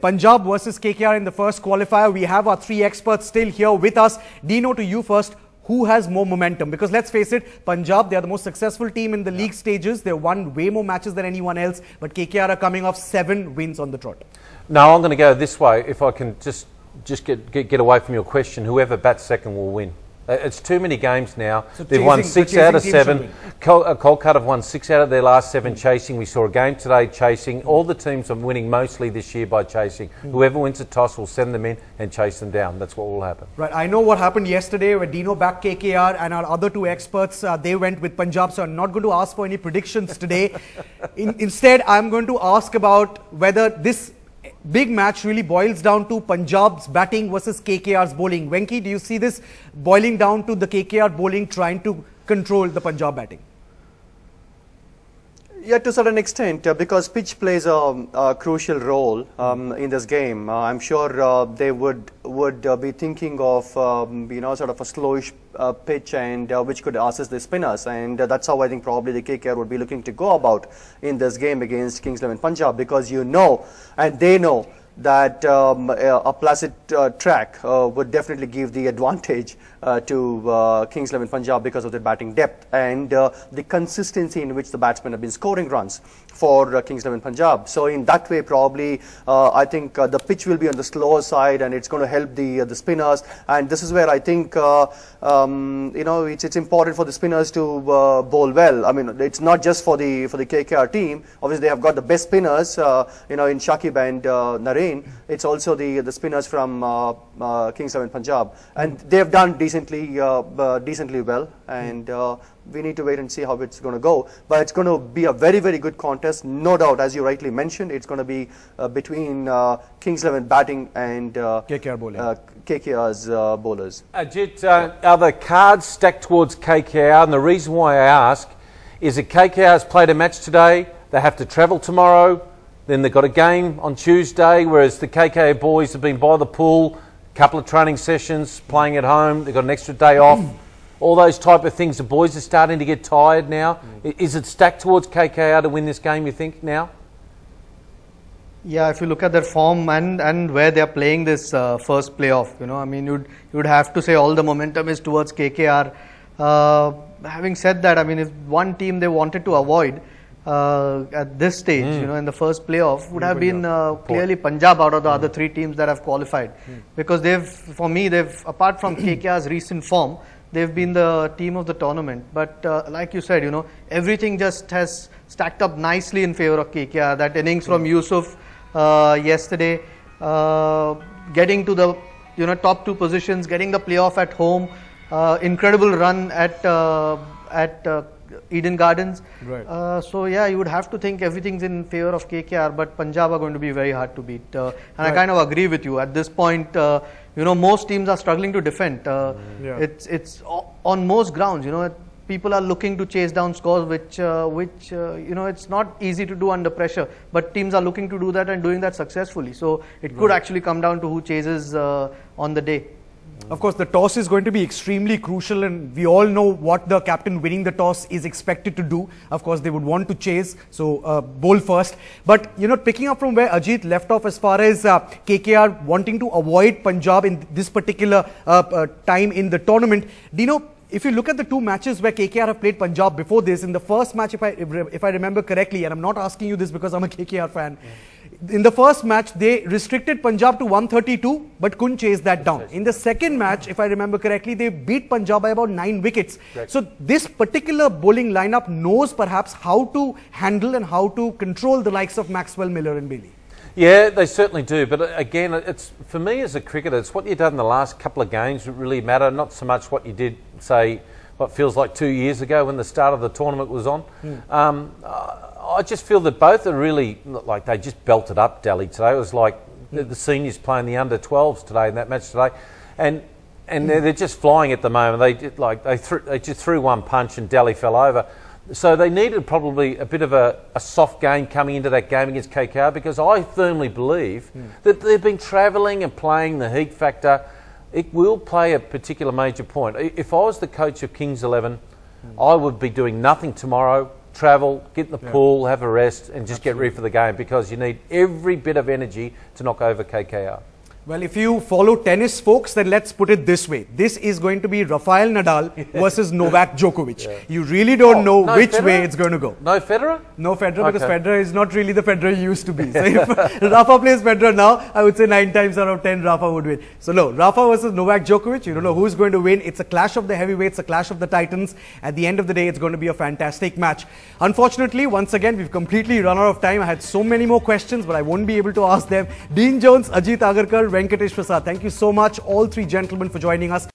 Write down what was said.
Punjab versus KKR in the first qualifier. We have our three experts still here with us. Dino, to you first. Who has more momentum? Because let's face it, Punjab, they are the most successful team in the league stages. They've won way more matches than anyone else. But KKR are coming off 7 wins on the trot. No, I'm going to go this way. If I can just get away from your question, whoever bats second will win. It's too many games now. So they've won 6 out of 7. Kolkata have won 6 out of their last 7 chasing. We saw a game today chasing. All the teams are winning mostly this year by chasing. Whoever wins the toss will send them in and chase them down. That's what will happen. Right. I know what happened yesterday where Dino backed KKR and our other 2 experts, they went with Punjab. So I'm not going to ask for any predictions today. Instead, I'm going to ask about whether this big match really boils down to Punjab's batting versus KKR's bowling. Venki, do you see this boiling down to the KKR bowling trying to control the Punjab batting? Yeah, to a certain extent, because pitch plays a crucial role in this game. I'm sure they would be thinking of sort of a slowish pitch and which could assist the spinners, and that's how I think probably the KKR would be looking to go about in this game against Kings XI Punjab, because you know and they know that a placid track would definitely give the advantage to Kings XI Punjab because of their batting depth and the consistency in which the batsmen have been scoring runs for Kings XI Punjab. So in that way, probably I think the pitch will be on the slower side, and it's going to help the spinners. And this is where I think it's important for the spinners to bowl well. I mean, it's not just for the KKR team. Obviously, they have got the best spinners, in Shakib and Nareen. It's also the spinners from Kings XI Punjab, and they have done decently well, and we need to wait and see how it's going to go. But it's going to be a very, very good contest, no doubt. As you rightly mentioned, it's going to be between Kings XI batting and KKR bowling. KKR's bowlers. Ajit, are the cards stacked towards KKR? And the reason why I ask is that KKR has played a match today. They have to travel tomorrow. Then they've got a game on Tuesday, whereas the KKR boys have been by the pool, a couple of training sessions, playing at home. They've got an extra day off. All those type of things. The boys are starting to get tired now. Is it stacked towards KKR to win this game, you think, now? Yeah, if you look at their form and where they are playing this first playoff, I mean, you'd have to say all the momentum is towards KKR. Having said that, I mean, if one team they wanted to avoid at this stage, in the first playoff, would have been clearly Punjab out of the other 3 teams that have qualified, because they've apart from KKR's recent form, they've been the team of the tournament. But like you said, everything just has stacked up nicely in favor of KKR. That innings from Yusuf yesterday, getting to the top 2 positions, getting the playoff at home, incredible run at Eden Gardens. Right. So yeah, you would have to think everything's in favor of KKR, but Punjab are going to be very hard to beat. And I kind of agree with you. At this point, most teams are struggling to defend. It's on most grounds. People are looking to chase down scores, which it's not easy to do under pressure. But teams are looking to do that and doing that successfully. So it could actually come down to who chases on the day. Of course, the toss is going to be extremely crucial, and we all know what the captain winning the toss is expected to do. Of course, they would want to chase, so bowl first. But, picking up from where Ajit left off as far as KKR wanting to avoid Punjab in this particular time in the tournament, Dino, if you look at the 2 matches where KKR have played Punjab before this, in the first match, if I remember correctly, and I'm not asking you this because I'm a KKR fan, in the first match, they restricted Punjab to 132, but couldn't chase that down. In the second match, if I remember correctly, they beat Punjab by about 9 wickets. Right. So this particular bowling lineup knows perhaps how to handle and how to control the likes of Maxwell, Miller and Bailey. Yeah, they certainly do. But again, it's for me as a cricketer, it's what you've done in the last couple of games that really matter, not so much what you did, say, what feels like 2 years ago when the start of the tournament was on. I just feel that both are really, like they just belted up Delhi today. It was like the seniors playing the under-12s today in that match today. And they're just flying at the moment. They just threw one punch and Delhi fell over. So they needed probably a bit of a soft game coming into that game against KKR, because I firmly believe that they've been travelling and playing the heat factor. It will play a particular major point. If I was the coach of Kings XI, I would be doing nothing tomorrow. travel, get in the pool, have a rest, and just get ready for the game, because you need every bit of energy to knock over KKR. Well, if you follow tennis, folks, then let's put it this way. This is going to be Rafael Nadal versus Novak Djokovic. You really don't know no which Federer? way it's going to go. No Federer? No Federer, because Okay. Federer is not really the Federer he used to be. So if Rafa plays Federer now, I would say 9 times out of 10 Rafa would win. So no, Rafa versus Novak Djokovic, you don't know who's going to win. It's a clash of the heavyweights, a clash of the titans. At the end of the day, it's going to be a fantastic match. Unfortunately, once again, we've completely run out of time. I had so many more questions, but I won't be able to ask them. Dean Jones, Ajit Agarkar, Venkatesh Prasad, thank you so much, all three gentlemen, for joining us.